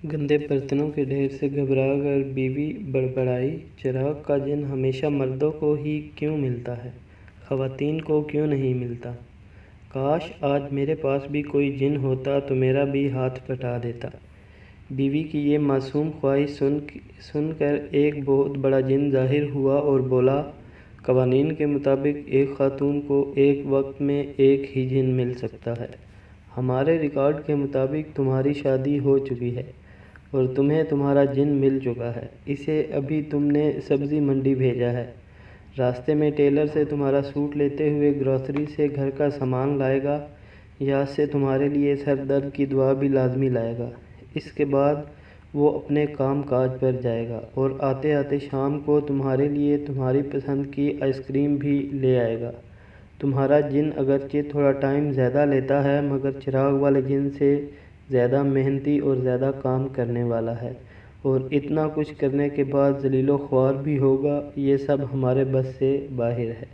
گندے برتنوں کے ڈھیر سے گھبرا کر بیوی بڑبڑائی، چراغ کا جن ہمیشہ مردوں کو ہی کیوں ملتا ہے، خواتین کو کیوں نہیں ملتا؟ کاش آج میرے پاس بھی کوئی جن ہوتا تو میرا بھی ہاتھ بٹا دیتا۔ بیوی کی یہ معصوم خواہش سن کر ایک بہت بڑا جن ظاہر ہوا اور بولا، قوانین کے مطابق ایک خاتون کو ایک وقت میں ایک ہی جن مل سکتا ہے۔ ہمارے ریکارڈ کے مطابق تمہاری شادی ہو چکی ہے اور تمہیں تمہارا جن مل چکا ہے۔ اسے ابھی تم نے سبزی منڈی بھیجا ہے، راستے میں ٹیلر سے تمہارا سوٹ لیتے ہوئے گروسری سے گھر کا سامان لائے گا، یہاں سے تمہارے لیے سر درد کی دوا بھی لازمی لائے گا۔ اس کے بعد وہ اپنے کام کاج پر جائے گا اور آتے آتے شام کو تمہارے لیے تمہاری پسند کی آئس کریم بھی لے آئے گا۔ تمہارا جن اگرچہ تھوڑا ٹائم زیادہ لیتا ہے مگر چراغ والے جن سے زیادہ محنتی اور زیادہ کام کرنے والا ہے، اور اتنا کچھ کرنے کے بعد ذلیل و خوار بھی ہوگا۔ یہ سب ہمارے بس سے باہر ہے۔